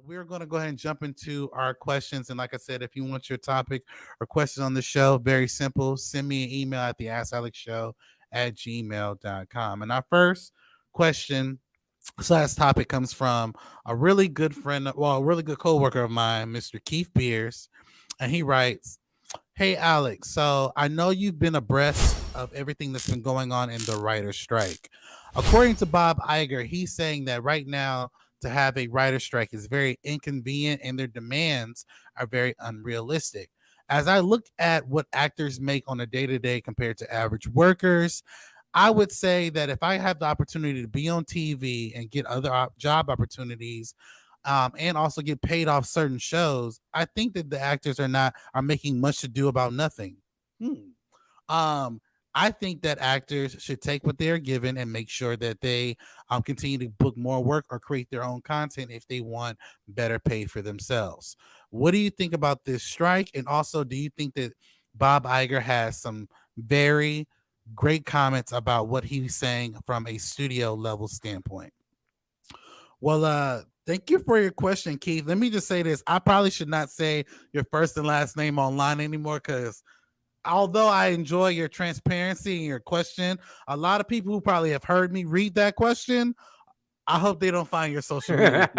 we're going to go ahead and jump into our questions. And like I said, if you want your topic or question on the show, very simple. Send me an email at theaskalexshow@gmail.com. And our first question slash topic comes from a really good friend, well, a really good coworker of mine, Mr. Keith Beers. And he writes, "Hey, Alex, so I know you've been abreast of everything that's been going on in the writer's strike. According to Bob Iger, he's saying that right now to have a writer's strike is very inconvenient and their demands are very unrealistic. As I look at what actors make on a day to day compared to average workers, I would say that if I have the opportunity to be on TV and get other job opportunities, and also get paid off certain shows, I think that the actors are making much to do about nothing. Hmm. Um, I think that actors should take what they're given and make sure that they continue to book more work or create their own content if they want better pay for themselves. What do you think about this strike? And also, do you think that Bob Iger has some very great comments about what he's saying from a studio level standpoint? Well, thank you for your question, Keith. Let me just say this. I probably should not say your first and last name online anymore because although I enjoy your transparency and your question, a lot of people who probably have heard me read that question, I hope they don't find your social media.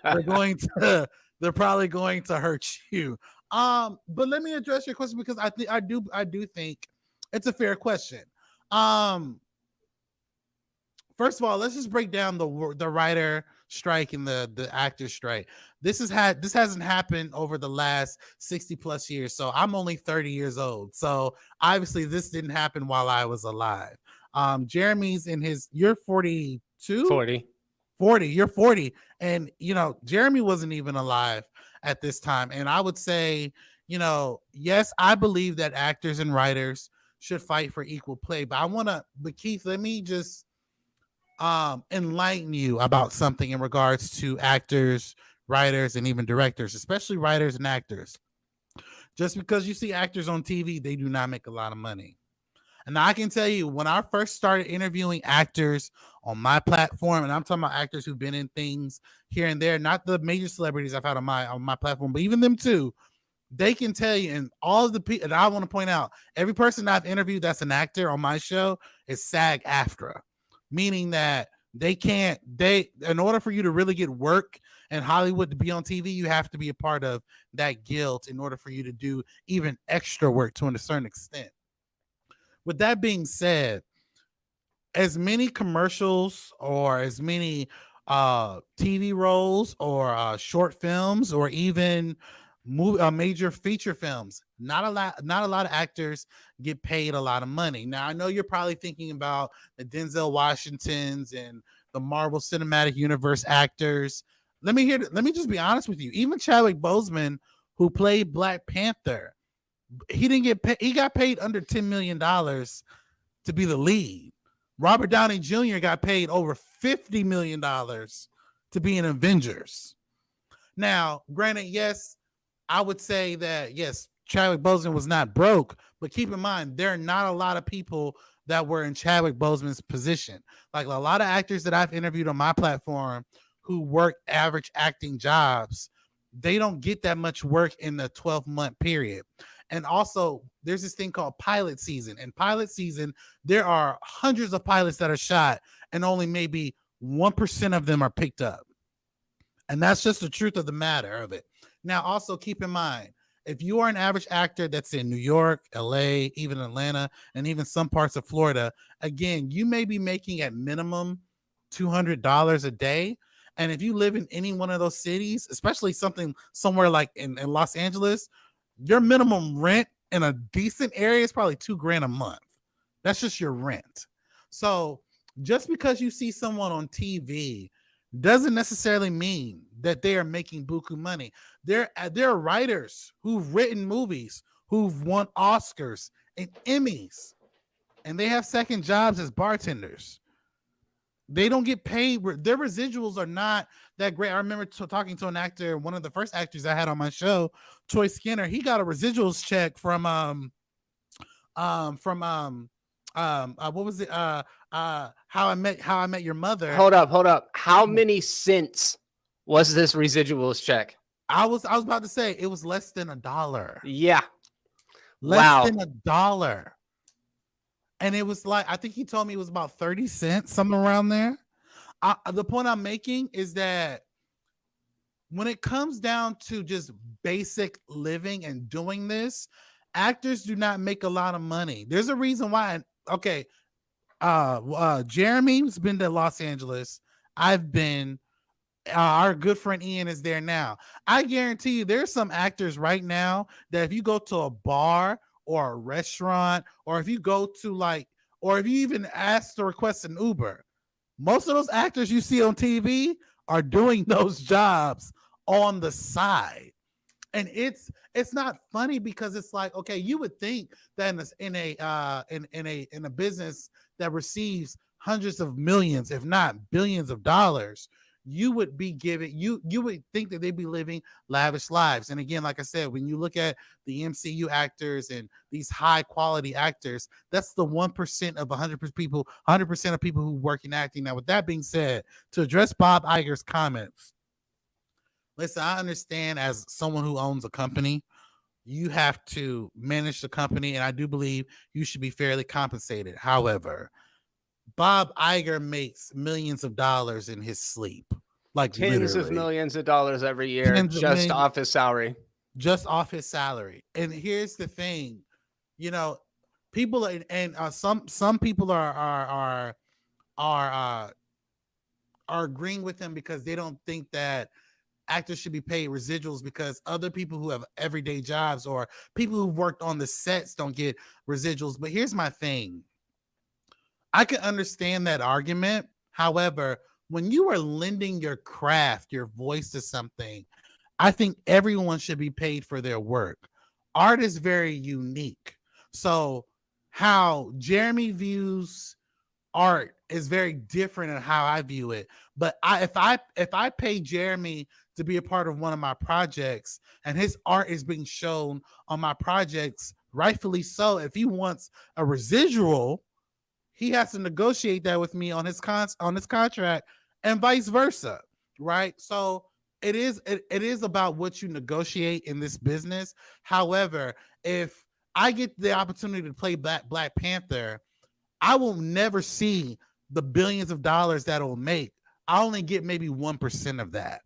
They're going to they're probably going to hurt you. But let me address your question because I do think it's a fair question. Um, First of all, let's just break down the writer strike and the actor strike. This hasn't happened over the last 60 plus years. So I'm only 30 years old. So obviously this didn't happen while I was alive. Jeremy's in his you're 42? 40. 40. You're 40. And Jeremy wasn't even alive at this time. And I would say, yes, I believe that actors and writers should fight for equal play. But Keith, let me just enlighten you about something in regards to actors, writers, and even directors, especially writers and actors. Just because you see actors on TV, they do not make a lot of money. And I can tell you, when I first started interviewing actors on my platform, and I'm talking about actors who've been in things here and there, not the major celebrities I've had on my platform, but even them too, they can tell you, and all of the people, and I want to point out, every person I've interviewed that's an actor on my show is SAG-AFTRA, meaning that in order for you to really get work in Hollywood to be on TV, you have to be a part of that guild in order for you to do even extra work to a certain extent. With that being said, as many commercials or as many TV roles or short films or even major feature films, not a lot of actors get paid a lot of money. Now I know you're probably thinking about the Denzel Washingtons and the Marvel Cinematic Universe actors. Let me just be honest with you. Even Chadwick Boseman, who played Black Panther, he didn't get paid. He got paid under $10 million to be the lead. Robert Downey Jr. got paid over $50 million to be in Avengers. Now, granted, yes, I would say that, yes, Chadwick Boseman was not broke, but keep in mind, there are not a lot of people that were in Chadwick Boseman's position. Like a lot of actors that I've interviewed on my platform who work average acting jobs, they don't get that much work in the 12-month period. And also, there's this thing called pilot season. In pilot season, there are hundreds of pilots that are shot, and only maybe 1% of them are picked up. And that's just the truth of the matter of it. Now, also keep in mind, if you are an average actor that's in New York, LA, even Atlanta, and even some parts of Florida, again, you may be making at minimum $200 a day. And if you live in any one of those cities, especially somewhere like in Los Angeles, your minimum rent in a decent area is probably $2,000 a month. That's just your rent. So just because you see someone on TV doesn't necessarily mean that they are making buku money. There are writers who've written movies, who've won Oscars and Emmys, and they have second jobs as bartenders. They don't get paid. Their residuals are not that great. I remember talking to an actor, one of the first actors I had on my show, Troy Skinner. He got a residuals check from what was it? How I Met Your Mother. Hold up. How many cents was this residuals check? I was about to say it was less than $1. Yeah. Less Wow. than $1. And it was like, I think he told me it was about 30 cents, something around there. The point I'm making is that when it comes down to just basic living and doing this, actors do not make a lot of money. There's a reason why. Okay, Jeremy's been to Los Angeles. I've been. Our good friend Ian is there now. I guarantee you, there's some actors right now that if you go to a bar or a restaurant, or if you go to like, or if you even ask to request an Uber, most of those actors you see on TV are doing those jobs on the side. And it's not funny because it's like, okay, you would think that in a business that receives hundreds of millions, if not billions of dollars, you would be giving you would think that they'd be living lavish lives. And again, like I said, when you look at the MCU actors and these high quality actors, that's the 1% of 100% of people who work in acting. Now, with that being said, to address Bob Iger's comments, listen, I understand as someone who owns a company, you have to manage the company, and I do believe you should be fairly compensated. However, Bob Iger makes millions of dollars in his sleep, like Tens of literally millions of dollars every year tens of just millions, off his salary. just off his salary. And here's the thing, you know, people and some people are agreeing with him because they don't think that actors should be paid residuals because other people who have everyday jobs or people who've worked on the sets don't get residuals. But here's my thing. I can understand that argument. However, when you are lending your craft, your voice to something, I think everyone should be paid for their work. Art is very unique. So, how Jeremy views art is very different in how I view it. But if I pay Jeremy to be a part of one of my projects and his art is being shown on my projects, rightfully so, if he wants a residual, he has to negotiate that with me on his contract and vice versa, right? So it is about what you negotiate in this business. However, if I get the opportunity to play Black Panther, I will never see the billions of dollars that it'll make. I only get maybe 1% of that.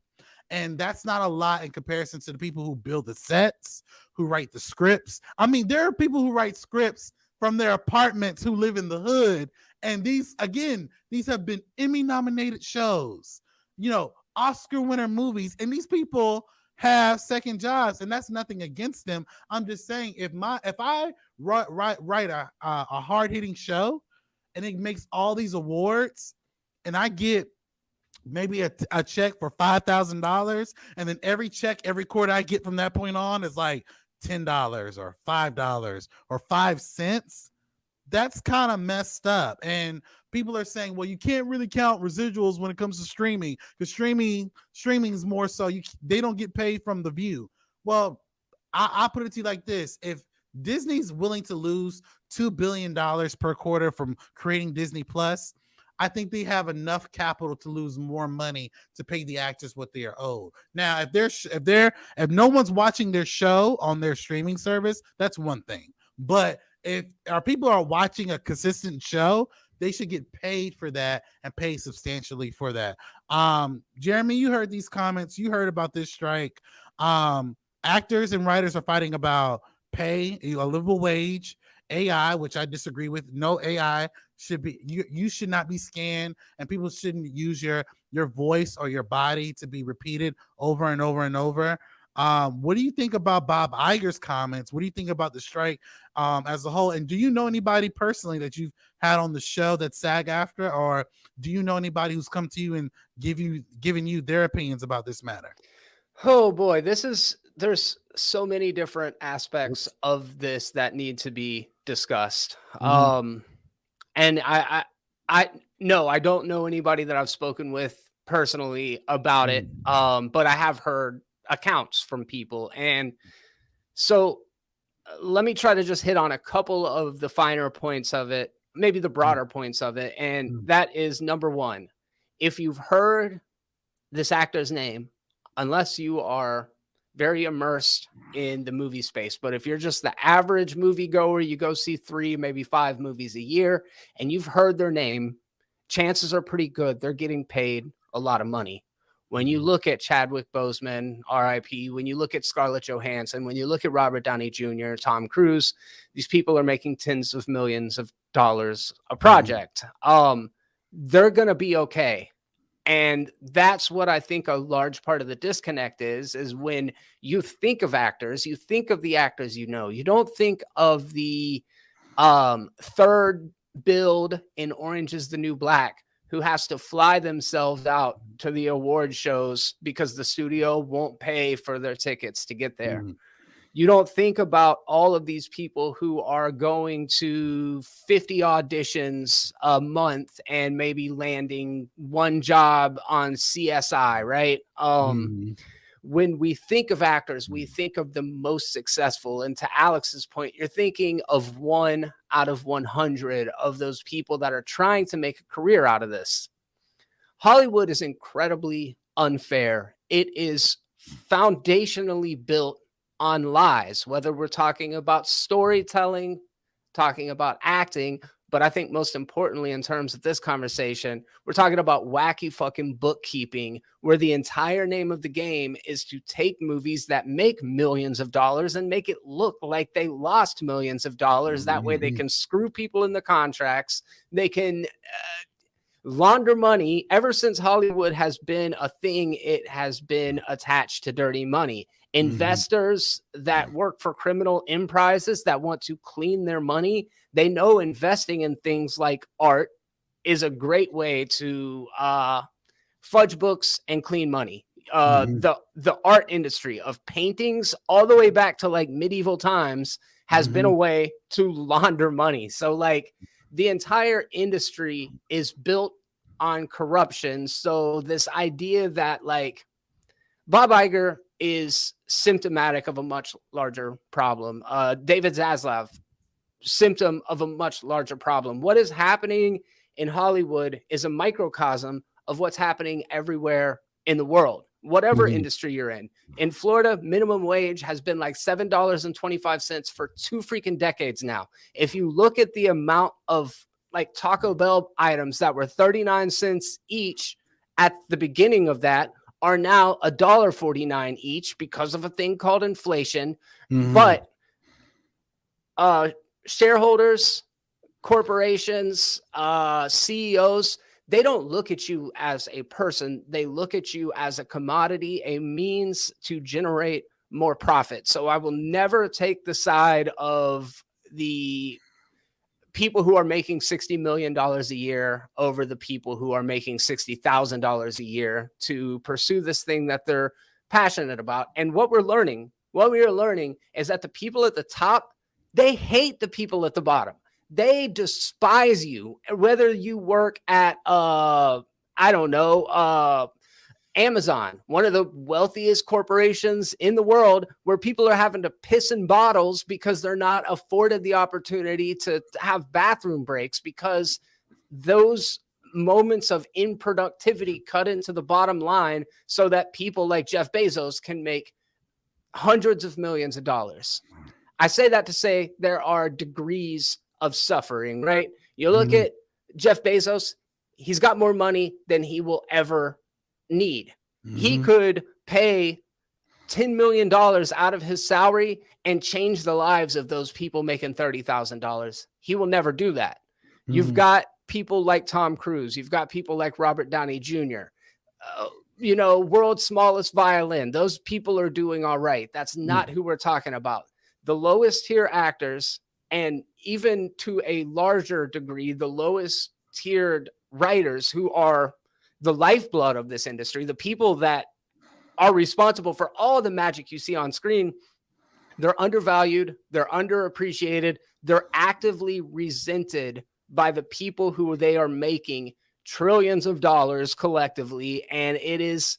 And that's not a lot in comparison to the people who build the sets, who write the scripts. I mean, there are people who write scripts from their apartments who live in the hood. And these have been Emmy nominated shows, Oscar winner movies. And these people have second jobs, and that's nothing against them. I'm just saying if I write a hard hitting show and it makes all these awards and I get maybe a check for $5,000, and then every quarter I get from that point on is like $10 or $5 or 5 cents. That's kind of messed up. And people are saying, well, you can't really count residuals when it comes to streaming because streaming is more so they don't get paid from the view. Well, I put it to you like this: if Disney's willing to lose $2 billion per quarter from creating Disney Plus, I think they have enough capital to lose more money to pay the actors what they are owed. Now, if no one's watching their show on their streaming service, that's one thing. But if our people are watching a consistent show, they should get paid for that and pay substantially for that. Jeremy, you heard these comments. You heard about this strike. Actors and writers are fighting about pay, a livable wage, AI, which I disagree with. No AI should be, you should not be scanned, and people shouldn't use your voice or your body to be repeated over and over and over. What do you think about Bob Iger's comments? What do you think about the strike as a whole? And do you know anybody personally that you've had on the show that SAG after, or do you know anybody who's come to you and given you their opinions about this matter? Oh boy, there's so many different aspects of this that need to be discussed. Mm-hmm. And I no, I don't know anybody that I've spoken with personally about it. But I have heard accounts from people. And so let me try to just hit on a couple of the finer points of it, maybe the broader points of it. And that is number one, if you've heard this actor's name unless you are very immersed in the movie space. But if you're just the average moviegoer, you go see 3, maybe 5 movies a year, and you've heard their name, chances are pretty good they're getting paid a lot of money. When you look at Chadwick Boseman, RIP, when you look at Scarlett Johansson, when you look at Robert Downey Jr., Tom Cruise, these people are making tens of millions of dollars a project. They're going to be okay. And that's what I think a large part of the disconnect is when you think of actors, you think of the actors you know. You don't think of the third build in Orange is the New Black who has to fly themselves out to the award shows because the studio won't pay for their tickets to get there. You don't think about all of these people who are going to 50 auditions a month and maybe landing one job on CSI, right? When we think of actors, we think of the most successful. And to Alex's point, you're thinking of 1 out of 100 of those people that are trying to make a career out of this. Hollywood is incredibly unfair. It is foundationally built on lies, whether we're talking about storytelling, talking about acting, but I think most importantly, in terms of this conversation, we're talking about wacky fucking bookkeeping, where the entire name of the game is to take movies that make millions of dollars and make it look like they lost millions of dollars. That way they can screw people in the contracts. They can launder money. Ever since Hollywood has been a thing, it has been attached to dirty money. Investors that work for criminal enterprises that want to clean their money, they know investing in things like art is a great way to fudge books and clean money. The art industry of paintings all the way back to like medieval times has been a way to launder money. So like the entire industry is built on corruption. So this idea that like Bob Iger is symptomatic of a much larger problem. David Zaslav, symptom of a much larger problem. What is happening in Hollywood is a microcosm of what's happening everywhere in the world, whatever industry you're in. In Florida, minimum wage has been like $7.25 for 2 freaking decades now. If you look at the amount of like Taco Bell items that were 39 cents each at the beginning of that are now $1.49 each because of a thing called inflation. But shareholders, corporations, CEOs, they don't look at you as a person. They look at you as a commodity, a means to generate more profit. So I will never take the side of the people who are making $60 million a year over the people who are making $60,000 a year to pursue this thing that they're passionate about. And what we are learning is that the people at the top, they hate the people at the bottom. They despise you, whether you work at, Amazon, one of the wealthiest corporations in the world, where people are having to piss in bottles because they're not afforded the opportunity to have bathroom breaks, because those moments of improductivity cut into the bottom line so that people like Jeff Bezos can make hundreds of millions of dollars. I say that to say there are degrees of suffering, right? You look at Jeff Bezos, he's got more money than he will ever need. He could pay $10 million out of his salary and change the lives of those people making $30,000. He will never do that. You've got people like Tom Cruise. You've got people like Robert Downey Jr. World's smallest violin. Those people are doing all right. That's not who we're talking about. The lowest tier actors, and even to a larger degree, the lowest tiered writers, who are the lifeblood of this industry, the people that are responsible for all the magic you see on screen, they're undervalued, they're underappreciated, they're actively resented by the people who they are making trillions of dollars collectively, and it's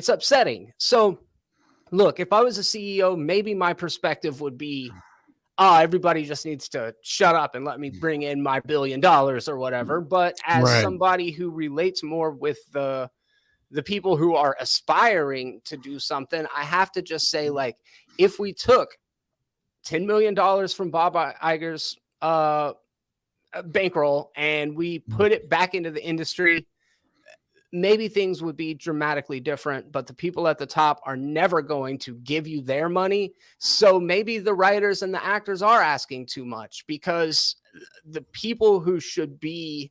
upsetting. So look, if I was a CEO, maybe my perspective would be, everybody just needs to shut up and let me bring in my $1 billion or whatever. But as somebody who relates more with the the people who are aspiring to do something, I have to just say, like, if we took $10 million from Bob Iger's bankroll and we put it back into the industry, maybe things would be dramatically different, but the people at the top are never going to give you their money. So maybe the writers and the actors are asking too much, because the people who should be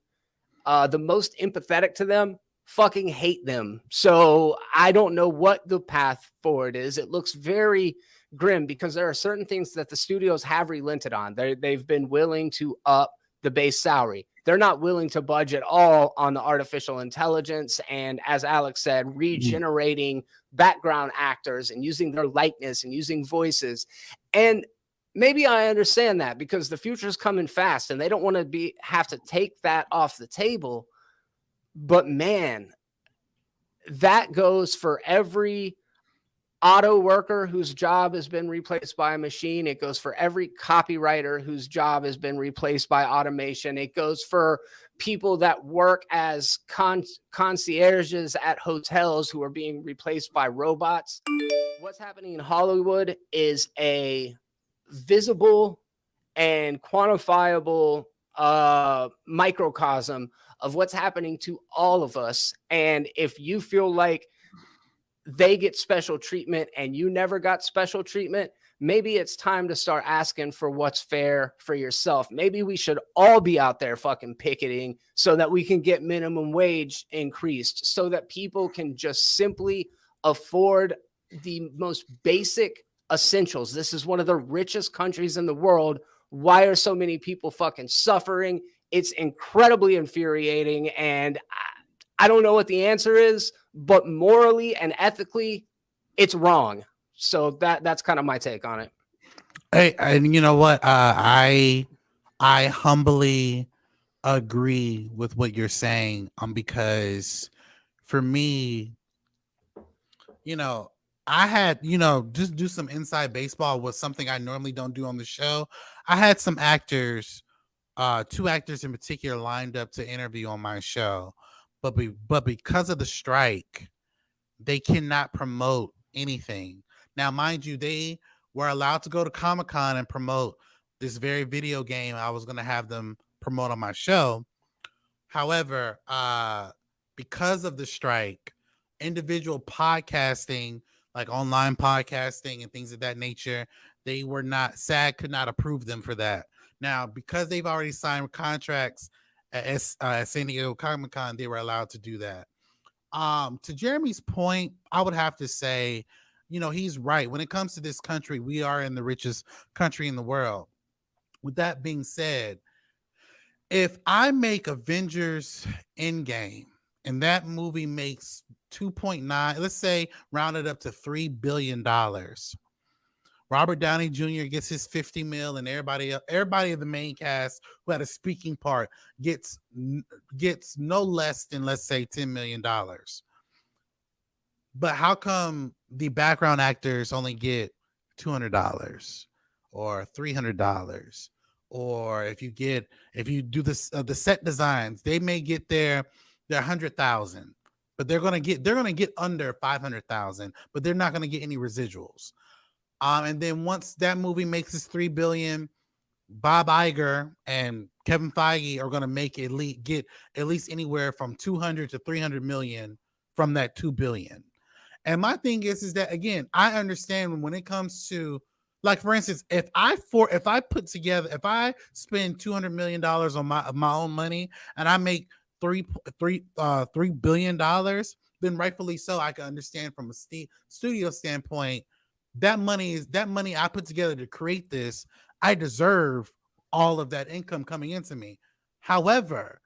the most empathetic to them fucking hate them. So I don't know what the path forward is. It looks very grim, because there are certain things that the studios have relented on. They've been willing to up the base salary. They're not willing to budge at all on the artificial intelligence and, as Alex said, regenerating background actors and using their likeness and using voices. And maybe I understand that, because the future is coming fast and they don't want to have to take that off the table. But man, that goes for every auto worker whose job has been replaced by a machine. It goes for every copywriter whose job has been replaced by automation. It goes for people that work as concierges at hotels who are being replaced by robots. What's happening in Hollywood is a visible and quantifiable microcosm of what's happening to all of us. And if you feel like they get special treatment and you never got special treatment, maybe it's time to start asking for what's fair for yourself. Maybe we should all be out there fucking picketing so that we can get minimum wage increased, so that people can just simply afford the most basic essentials. This is one of the richest countries in the world. Why are so many people fucking suffering? It's incredibly infuriating, and I don't know what the answer is, but morally and ethically, it's wrong. So that's kind of my take on it. Hey, and you know what? I humbly agree with what you're saying. Because for me, I had, just do some inside baseball was something I normally don't do on the show. I had some actors, two actors in particular, lined up to interview on my show, but because of the strike, they cannot promote anything. Now, mind you, they were allowed to go to Comic-Con and promote this very video game I was going to have them promote on my show. However, because of the strike, individual podcasting, like online podcasting and things of that nature, they were not, SAG could not approve them for that. Now, because they've already signed contracts at San Diego Comic-Con, they were allowed to do that. To Jeremy's point, I would have to say, he's right. When it comes to this country, we are in the richest country in the world. With that being said, if I make Avengers Endgame and that movie makes 2.9, let's say round it up to $3 billion, Robert Downey Jr. gets his 50 mil, and everybody in the main cast who had a speaking part gets no less than, let's say, $10 million. But how come the background actors only get $200 or $300? Or if you do this, the set designs, they may get their 100,000, but they're gonna get under 500,000, but they're not gonna get any residuals. And then once that movie makes its $3 billion, Bob Iger and Kevin Feige are gonna get at least anywhere from 200 to 300 million from that $2 billion. And my thing is that, again, I understand when it comes to, like, for instance, if I spend $200 million on my own money and I make $3 billion, then rightfully so, I can understand from a studio standpoint, that money I put together to create this, I deserve all of that income coming into me. However,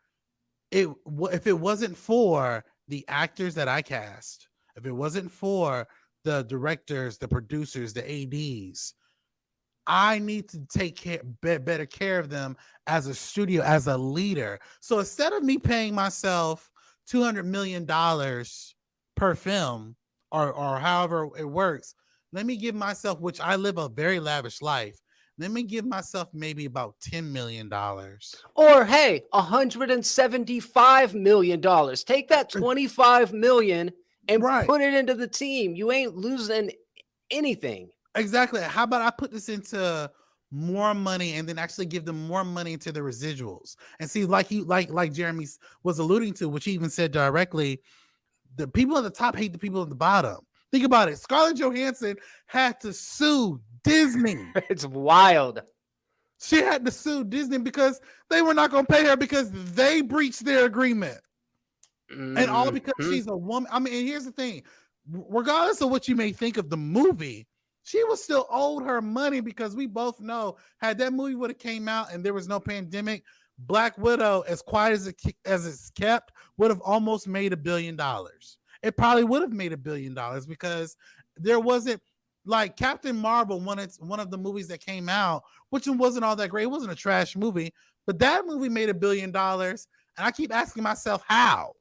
if it wasn't for the actors that I cast, if it wasn't for the directors, the producers, the ADs, I need to take better care of them as a studio, as a leader. So instead of me paying myself $200 million per film, or however it works, let me give myself, which I live a very lavish life, let me give myself maybe about $10 million. Or hey, $175 million. Take that $25 million and Right. put it into the team. You ain't losing anything. Exactly. How about I put this into more money and then actually give them more money into the residuals? And see, like Jeremy was alluding to, which he even said directly, the people at the top hate the people at the bottom. Think about it. Scarlett Johansson had to sue Disney. It's wild. She had to sue Disney because they were not going to pay her because they breached their agreement. And all because she's a woman. I mean, and here's the thing. Regardless of what you may think of the movie, she was still owed her money because we both know had that movie would have came out and there was no pandemic, Black Widow, as quiet as it's kept, would have almost made $1 billion. It probably would have made $1 billion because there wasn't, like, Captain Marvel, one of the movies that came out, which wasn't all that great. It wasn't a trash movie, but that movie made $1 billion. And I keep asking myself, how?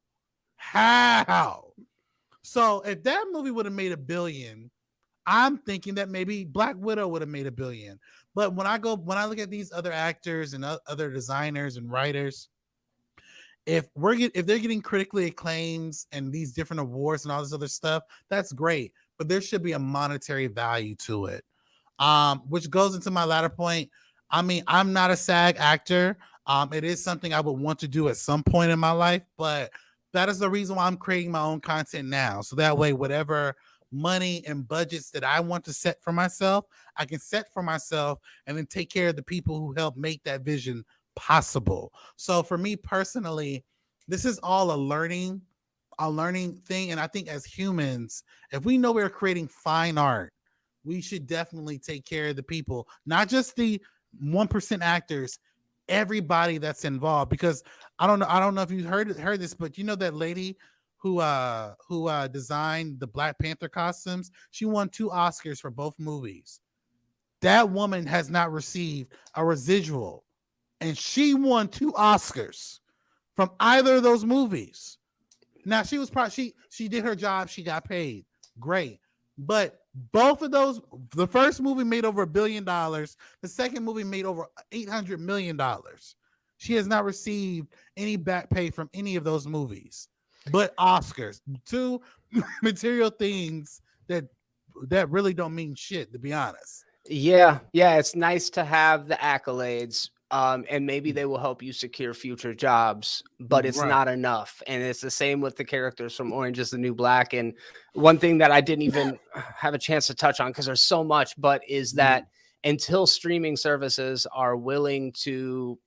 So if that movie would have made $1 billion, I'm thinking that maybe Black Widow would have made $1 billion. But when I look at these other actors and other designers and writers, if they're getting critically acclaims and these different awards and all this other stuff, that's great. But there should be a monetary value to it. Which goes into my latter point. I mean, I'm not a SAG actor. It is something I would want to do at some point in my life, but that is the reason why I'm creating my own content now. So that way, whatever money and budgets that I want to set for myself, I can set for myself and then take care of the people who help make that vision possible. So for me personally, this is all a learning thing. And I think as humans, if we know we're creating fine art, we should definitely take care of the people, not just the 1% actors, everybody that's involved. Because I don't know if you heard this, but you know that lady who designed the Black Panther costumes, she won 2 Oscars for both movies. That woman has not received a residual, and she won 2 Oscars from either of those movies. Now she was she did her job, she got paid, great. But both of those, the first movie made over $1 billion. The second movie made over $800 million. She has not received any back pay from any of those movies, but Oscars, 2 material things that really don't mean shit, to be honest. Yeah, it's nice to have the accolades, and maybe they will help you secure future jobs, but it's Right. not enough. And it's the same with the characters from Orange is the New Black. And one thing that I didn't even have a chance to touch on, because there's so much, but is that until streaming services are willing to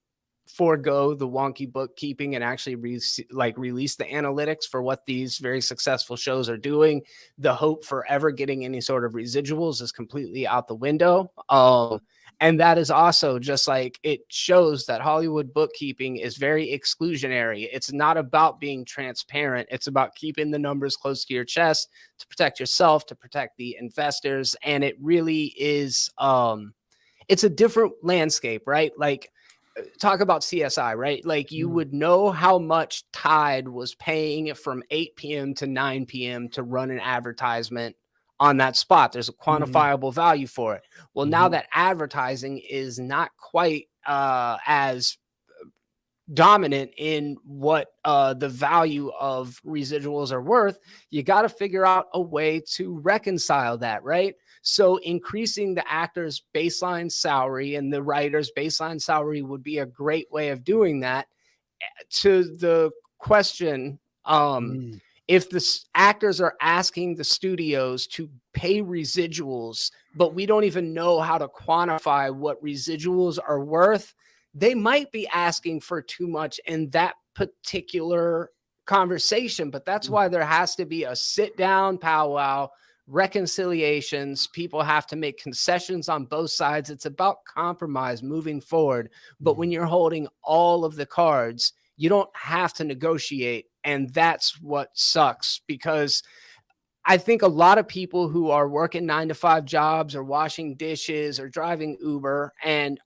forego the wonky bookkeeping and actually release the analytics for what these very successful shows are doing, the hope for ever getting any sort of residuals is completely out the window. And that is also just like, it shows that Hollywood bookkeeping is very exclusionary. It's not about being transparent. It's about keeping the numbers close to your chest to protect yourself, to protect the investors. And it really is, it's a different landscape, right? Like, talk about CSI, right? Like, you would know how much Tide was paying from 8 p.m. to 9 p.m. to run an advertisement on that spot. There's a quantifiable value for it. Well, now that advertising is not quite as dominant in what the value of residuals are worth, you got to figure out a way to reconcile that, right? So increasing the actor's baseline salary and the writer's baseline salary would be a great way of doing that. To the question, if the actors are asking the studios to pay residuals, but we don't even know how to quantify what residuals are worth, they might be asking for too much in that particular conversation. But that's why there has to be a sit down powwow, reconciliations. People have to make concessions on both sides. It's about compromise moving forward. But when you're holding all of the cards, you don't have to negotiate. And that's what sucks, because I think a lot of people who are working 9-to-5 jobs or washing dishes or driving Uber, and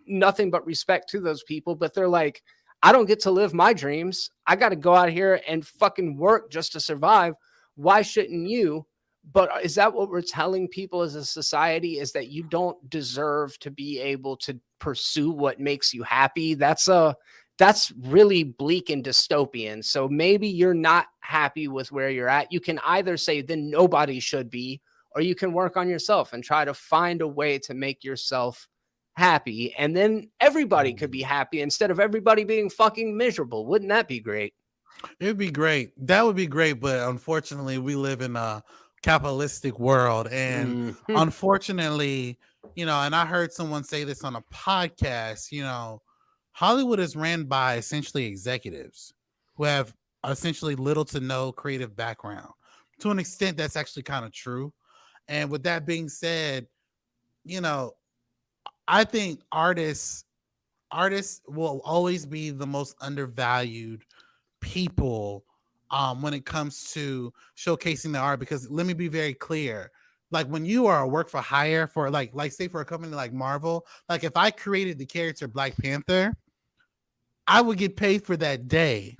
nothing but respect to those people, but they're like, I don't get to live my dreams. I got to go out here and fucking work just to survive. Why shouldn't you? But is that what we're telling people as a society, is that you don't deserve to be able to pursue what makes you happy? That's that's really bleak and dystopian. So maybe you're not happy with where you're at. You can either say then nobody should be, or you can work on yourself and try to find a way to make yourself happy. And then everybody could be happy instead of everybody being fucking miserable. Wouldn't that be great? It'd be great. That would be great, but unfortunately, we live in a capitalistic world, and unfortunately, and I heard someone say this on a podcast. Hollywood is ran by essentially executives who have essentially little to no creative background. To an extent, that's actually kind of true. And with that being said, I think artists will always be the most undervalued people when it comes to showcasing the art, because let me be very clear, like when you are a work for hire for like say for a company like Marvel, like if I created the character Black Panther, I would get paid for that day,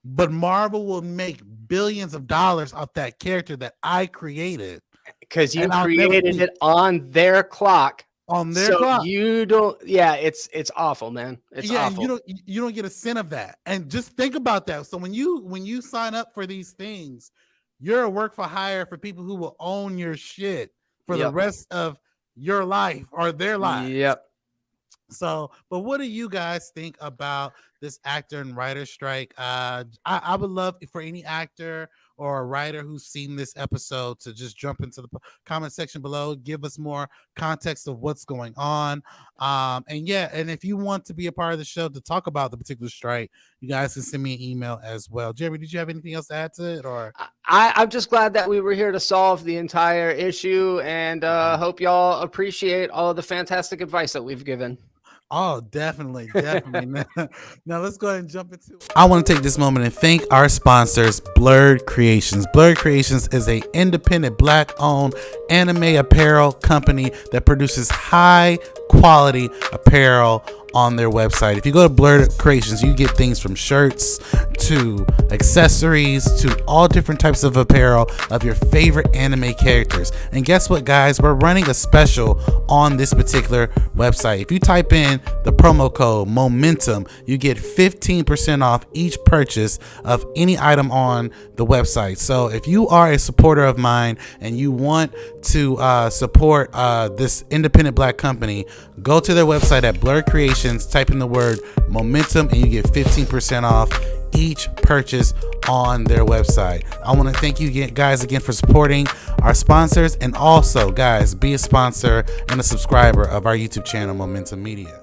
but Marvel will make billions of dollars off that character that I created because you created it on their clock. On their clock. You don't. Yeah, it's awful, man. It's awful. And you don't get a cent of that. And just think about that. So when you sign up for these things, you're a work for hire for people who will own your shit for the rest of your life or their life. Yep. So, but what do you guys think about this actor and writer strike? I would love for any actor or a writer who's seen this episode to just jump into the comment section below, give us more context of what's going on. And if you want to be a part of the show to talk about the particular strike, you guys can send me an email as well. Jeremy, did you have anything else to add to it? Or I'm just glad that we were here to solve the entire issue, and hope y'all appreciate all of the fantastic advice that we've given. Oh, definitely. Now let's go ahead and jump into it. I want to take this moment and thank our sponsors, Blurred Creations. Blurred Creations is an independent Black-owned anime apparel company that produces high quality apparel on their website. If you go to Blurred Creations, you get things from shirts to accessories to all different types of apparel of your favorite anime characters. And guess what, guys? We're running a special on this particular website. If you type in the promo code MOMENTUM, you get 15% off each purchase of any item on the website. So if you are a supporter of mine and you want to support this independent Black company, go to their website at Blurred Creations, type in the word momentum, and you get 15% off each purchase on their website. I want to thank you guys again for supporting our sponsors, and also, guys, be a sponsor and a subscriber of our YouTube channel, Momentum Media.